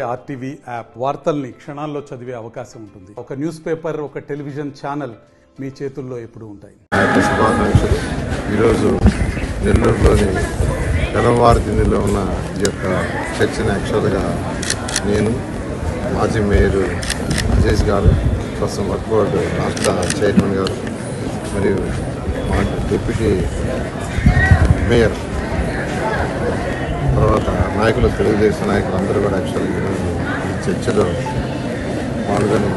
RTV app వార్తల్ని క్షణాల్లో చదివే అవకాశం ఉంటుంది. ఒక న్యూస్ పేపర్, ఒక టెలివిజన్ ఛానల్ మీ చేతుల్లో ఎప్పుడూ ఉంటాయి. ఈరోజు నెల్లూరులోని తెల్లవారుదిలో ఉన్న ఈ యొక్క చర్చని యాక్చువల్గా నేను మాజీ మేయర్ అజేష్ గారు, ప్రస్తుతం వర్క్ బోర్డు రాష్ట్ర చైర్మన్ గారు మరియు మా డిప్యూటీ మేయర్ తర్వాత నాయకులు, తెలుగుదేశం నాయకులు అందరూ కూడా యాక్చువల్గా ఈరోజు ఈ చర్చలో పాల్గొని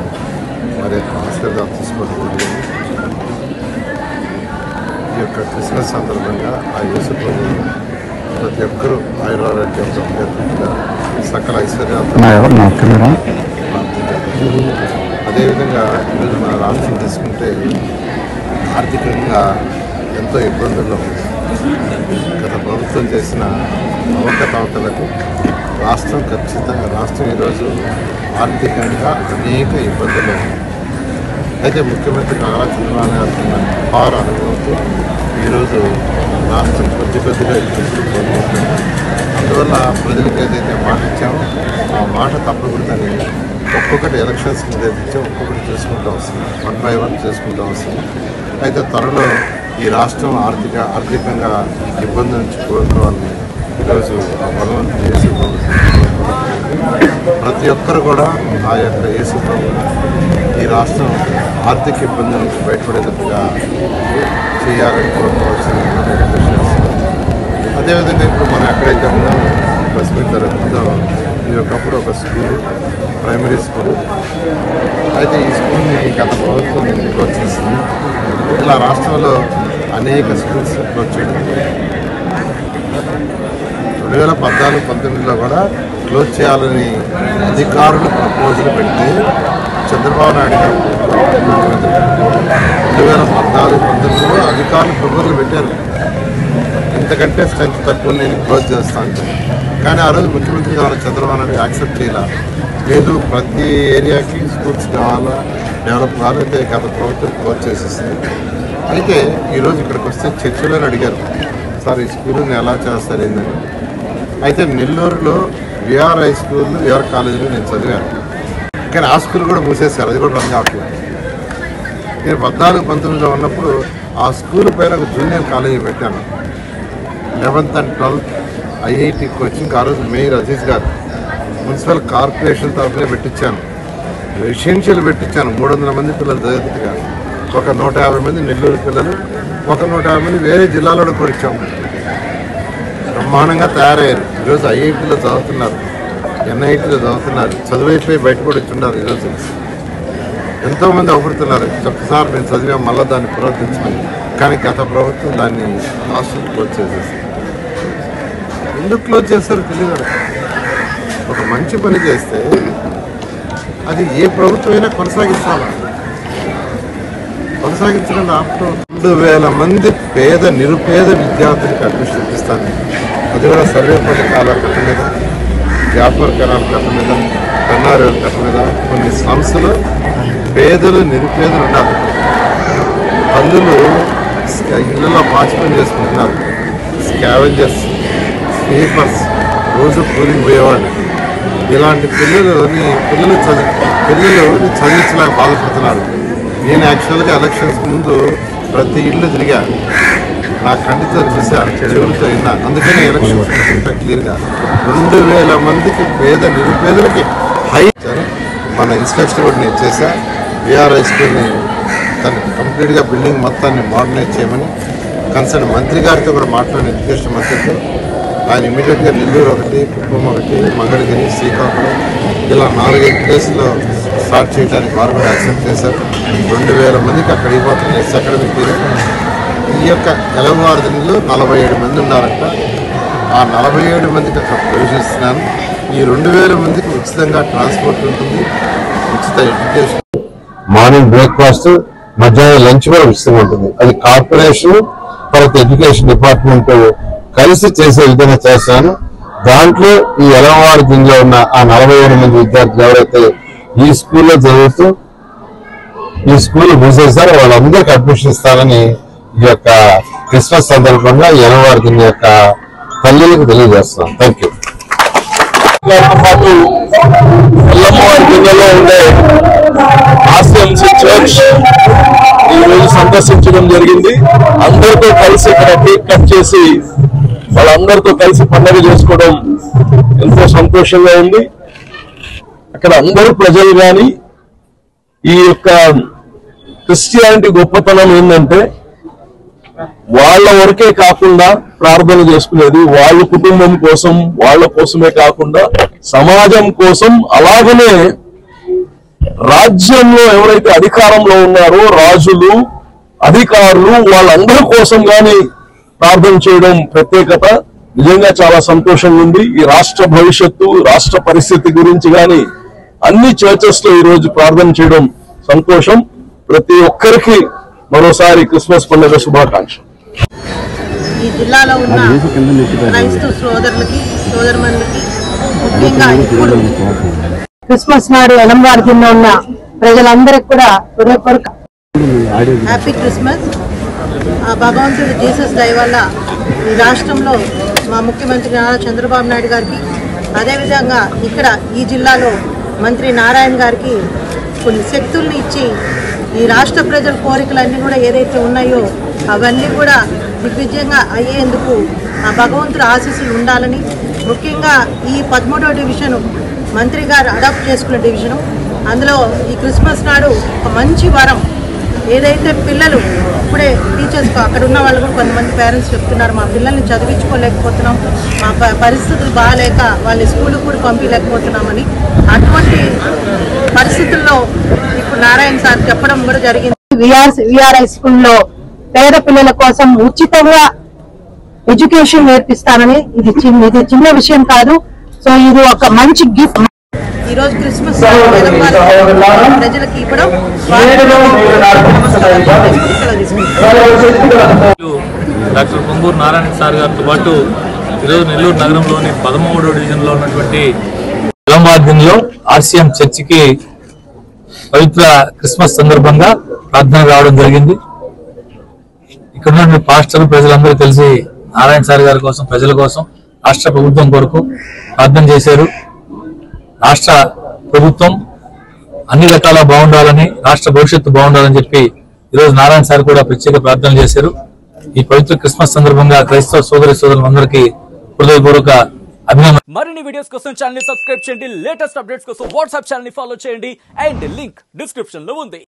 మరి ఆశీర్వాదాలు తీసుకోవడం. ఈ యొక్క క్రిస్మస్ సందర్భంగా ఆ యేసు ప్రభువు ప్రతి ఒక్కరూ ఆయురారోగ్యంతో సకల ఐశ్వర్యాలు. అదేవిధంగా ఈరోజు మన రాష్ట్రం తీసుకుంటే ఆర్థికంగా ఎంతో ఇబ్బందుల్లో ఉంది. గత ప్రభుత్వం చేసిన అవకతవకలకు రాష్ట్రం ఈరోజు ఆర్థికంగా అనేక ఇబ్బందులు ఉంది. అయితే ముఖ్యమంత్రి నారా చంద్రబాబు గారు అపార అనుభవంతో ఈరోజు రాష్ట్రం కొద్దిగా ఇబ్బందులు పొందుతుంది. అందువల్ల ప్రజలకు ఏదైతే మాట ఇచ్చామో ఆ మాట తప్పకూడదని ఒక్కొక్కటి ఎలక్షన్స్ మీద ఇచ్చాం, ఒక్కొక్కటి చేసుకుంటూ వస్తుంది, 1 by 1 చేసుకుంటూ వస్తుంది. అయితే త్వరలో ఈ రాష్ట్రం ఆర్థికంగా ఇబ్బంది నుంచి కోరుకోవాలని ఈరోజు ఆ భగవంతుడు యేసు ప్రతి ఒక్కరు కూడా ఆ యొక్క యేసు ఈ రాష్ట్రం ఆర్థిక ఇబ్బంది నుంచి బయటపడేటట్టుగా చేయాలని కోరుకోవాల్సింది. అదేవిధంగా ఇప్పుడు మనం ఎక్కడైతే ఉన్నామో ప్రెస్ మీట్ జరుగుతుందో ఇది ఒకప్పుడు ఒక స్కూల్, ప్రైమరీ స్కూల్. అయితే ఈ స్కూల్ని గత ప్రభుత్వం క్లోజ్ చేసింది. ఇలా రాష్ట్రంలో అనేక స్కూల్స్ క్లోజ్ చేయడం 2014-19లో కూడా క్లోజ్ చేయాలని అధికారులు ప్రపోజల్ పెడితే చంద్రబాబు నాయుడు గారు 2014-19లో అధికారులు ప్రపోజల్ పెట్టారు, ఇంతకంటే స్ట్రెంత్ తక్కువ నేను క్లోజ్ చేస్తాను. కానీ ఆ రోజు ముఖ్యమంత్రి గారు చంద్రబాబు నాయుడు యాక్సెప్ట్ చేయాల. లేదు, ప్రతి ఏరియాకి స్కూల్స్ కావాలా, డెవలప్ కావాలంటే గత ప్రభుత్వం క్లోజ్ చేసేసింది. అయితే ఈరోజు ఇక్కడికి వస్తే చర్చలోనే అడిగారు, సార్ ఈ స్కూల్ని ఎలా చేస్తారు ఏందని. అయితే నెల్లూరులో విఆర్ హై స్కూల్, విఆర్ కాలేజీలో నేను చదివాను, కానీ ఆ స్కూల్ కూడా మూసేశారు, అది కూడా రన్ కావట్లేదు. నేను 14-19లో ఉన్నప్పుడు ఆ స్కూల్ పైన ఒక జూనియర్ కాలేజీ పెట్టాను. 11th and 12th IIT coaching ఆ రోజు మేయర్ అజీజ్ గారు మున్సిపల్ కార్పొరేషన్ తరఫునే పెట్టించాను, రెసిడెన్షియల్ పెట్టించాను. 300 మంది పిల్లలు చదివేట్టుగా, ఒక 150 మంది నెల్లూరు పిల్లలు, ఒక 150 మంది వేరే జిల్లాలో కూడా ఇచ్చాము. బ్రహ్మాండంగా తయారయ్యారు. ఈరోజు ఐఐటీలో చదువుతున్నారు, ఎన్ఐటీలో చదువుతున్నారు, చదువైపోయి బయట కూడా ఇచ్చున్నారు. ఈరోజు ఎంతోమంది అవపడుతున్నారు, చెప్తారు మేము చదివాం, మళ్ళీ దాన్ని పునరుద్ధరించమని. కానీ గత ప్రభుత్వం దాన్ని హాస్టల్ క్లోజ్ చేసేసి. ఎందుకు క్లోజ్ చేస్తారో తెలియదు. ఒక మంచి పని చేస్తే అది ఏ ప్రభుత్వం అయినా కొనసాగించడం ఆపడం. 2,000 మంది నిరుపేద విద్యార్థులకు అడ్మిషన్ ఇప్పిస్తాను. అది కూడా సర్వేపల్లి కాలువ కట్ట మీద, జాఫర్ కెనాల్ కట్ట మీద, కన్నారు కట్ట మీద కొన్ని సంస్థలు పేదలు నిరుపేదలు ఉన్నారు. పనులు ఇళ్లలో పాచిపని చేసుకుంటున్నారు. స్కావెంజర్స్, స్లీపర్స్, రోజు కూలింగ్ పోయేవాళ్ళు. ఇలాంటి పిల్లలు చదివించలేక బాధపడుతున్నారు. నేను యాక్చువల్గా ఎలక్షన్స్ ముందు ప్రతి ఇల్లు తిరిగా, నా కంటితో చూశాను, చెవులతో విన్నా. అందుకని ఎలక్షన్స్ క్లియర్గా 2,000 మందికి నిరుపేదలకి హై మన ఇన్స్ట్రక్షన్ కూడా నేను చేశా. విఆర్ హై స్కూల్ని దానికి కంప్లీట్గా బిల్డింగ్ మొత్తాన్ని మోడర్నైజ్ చేయమని కన్సర్న్ మంత్రి గారితో కూడా మాట్లాడిన, ఎడ్యుకేషన్ మంత్రితో. ఆయన ఇమీడియట్గా నెల్లూరు ఒకటి, కుప్పం ఒకటి, మంగళగిరి, శ్రీకాకుళం ఇలా 4-5 ప్లేస్లో స్టార్ట్ చేయడానికి వారు కూడా యాక్సెప్ట్ చేశారు. 2,000 మందికి అక్కడ ఇవ్వబోతున్న అకాడమిక్ పీరియడ్. ఈ యొక్క తెల్లవారుదిలో 47 మంది ఉన్నారంట. ఆ 47 మందికి అక్కడ ప్రవేశిస్తున్నాను. ఈ 2,000 మందికి ఉచితంగా ట్రాన్స్పోర్ట్ ఉంటుంది, ఉచిత ఎడ్యుకేషన్, మార్నింగ్ బ్రేక్ఫాస్ట్, మధ్యాహ్నం లంచ్ కూడా ఉచితంగా ఉంటుంది. అది కార్పొరేషన్ తర్వాత ఎడ్యుకేషన్ డిపార్ట్మెంట్ కలిసి చేసే విధంగా చేస్తాను. దాంట్లో ఈ ఎలవారి దీనిలో ఉన్న ఆ 47 మంది విద్యార్థులు ఎవరైతే ఈ స్కూల్లో చదువుతూ ఈ స్కూల్ మూసేస్తారో వాళ్ళందరికీ అడ్మిషన్ ఇస్తారని ఈ యొక్క క్రిస్మస్ సందర్భంగా ఎలవారి దీని యొక్క తల్లిలకు తెలియజేస్తాను. Thank you. పాటు ఎల్లమ్మవారి జిల్లాలో ఉండే ఆర్సీఎంసీ చర్చ్ ఈరోజు సందర్శించడం జరిగింది. అందరితో కలిసి ఇక్కడ కేక్ కట్ చేసి వాళ్ళందరితో కలిసి పండుగ చేసుకోవడం ఎంతో సంతోషంగా ఉంది. అక్కడ అందరూ ప్రజలు కానీ ఈ యొక్క క్రిస్టియానిటీ గొప్పతనం ఏంటంటే వాళ్ళ వరకే కాకుండా ప్రార్థన చేసుకునేది, వాళ్ళ కుటుంబం కోసం వాళ్ళ కోసమే కాకుండా సమాజం కోసం, అలాగనే రాజ్యంలో ఎవరైతే అధికారంలో ఉన్నారో రాజులు అధికారులు వాళ్ళందరి కోసం గాని ప్రార్థన చేయడం ప్రత్యేకత. నిజంగా చాలా సంతోషంగా ఉంది. ఈ రాష్ట్ర భవిష్యత్తు రాష్ట్ర పరిస్థితి గురించి గాని అన్ని చర్చెస్ లో ఈ రోజు ప్రార్థన చేయడం సంతోషం. ప్రతి ఒక్కరికి మరోసారి క్రిస్మస్ పండుగ శుభాకాంక్షలు. ఈ జిల్లాలో ఉన్న క్రైస్తవ సోదరులకి సోదరుమణులకి ముఖ్యంగా ఇప్పుడు క్రిస్మస్ నాడు ఎలంవారి కింద ఉన్న ప్రజలందరికీ కూడా హృదయపూర్వక హ్యాపీ క్రిస్మస్. ఆ భగవంతుడు జీసస్ దయ వల్ల ఈ రాష్ట్రంలో మా ముఖ్యమంత్రి నారా చంద్రబాబు నాయుడు గారికి, అదేవిధంగా ఇక్కడ ఈ జిల్లాలో మంత్రి నారాయణ గారికి కొన్ని శక్తుల్ని ఇచ్చి ఈ రాష్ట్ర ప్రజల కోరికలన్నీ కూడా ఏదైతే ఉన్నాయో అవన్నీ కూడా దిగ్విజయంగా అయ్యేందుకు ఆ భగవంతుడు ఆశీస్సులు ఉండాలని, ముఖ్యంగా ఈ 13వ డివిజను మంత్రి గారు అడాప్ట్ చేసుకున్న డివిజను, అందులో ఈ క్రిస్మస్ నాడు ఒక మంచి వరం. ఏదైతే పిల్లలు ఇప్పుడే టీచర్స్ అక్కడ ఉన్న వాళ్ళు కూడా కొంతమంది పేరెంట్స్ చెప్తున్నారు, మా పిల్లల్ని చదివించుకోలేకపోతున్నాం, మా పరిస్థితులు బాగాలేక వాళ్ళని స్కూల్కి కూడా పంపించలేకపోతున్నామని. అటువంటి పరిస్థితుల్లో ఇప్పుడు నారాయణ సార్ చెప్పడం కూడా జరిగింది. విఆర్ఐ స్కూల్లో పేద పిల్లల కోసం ఉచితంగా ఎడ్యుకేషన్ నేర్పిస్తానని. ఇది చిన్న విషయం కాదు. సో ఇది ఒక మంచి గిఫ్ట్. ఈ రోజు క్రిస్మస్ ప్రజలకు ఇవ్వడం. డాక్టర్ పొంగూరు నారాయణ సార్ గారితో పాటు ఈరోజు నెల్లూరు నగరంలోని 13వ డివిజన్లో ఉన్నటువంటి ఎలంవారిలో ఆర్సీఎం చర్చికి పవిత్ర క్రిస్మస్ సందర్భంగా ప్రార్థన రావడం జరిగింది. ఇక్కడ ఉన్న పాస్టర్ ప్రజలందరూ కలిసి నారాయణ సార్ గారి కోసం, ప్రజల కోసం, రాష్ట్ర ప్రభుత్వం కొరకు ప్రార్థన చేశారు. రాష్ట్ర ప్రభుత్వం అన్ని రకాల బాగుండాలని, రాష్ట్ర భవిష్యత్తు బాగుండాలని చెప్పి ఈరోజు నారాయణ సార్ కూడా ప్రత్యేక ప్రార్థనలు చేశారు. ఈ పవిత్ర క్రిస్మస్ సందర్భంగా క్రైస్తవ సోదరులందరికీ హృదయపూర్వక అభినందనలు. మరిన్ని వీడియోస్ కోసం ఛానల్ ని సబ్స్క్రైబ్ చేయండి, లేటెస్ట్ అప్డేట్స్ కోసం వాట్సాప్ ఛానల్ ని ఫాలో చేయండి, అండ్ లింక్ డిస్క్రిప్షన్ లో ఉంది.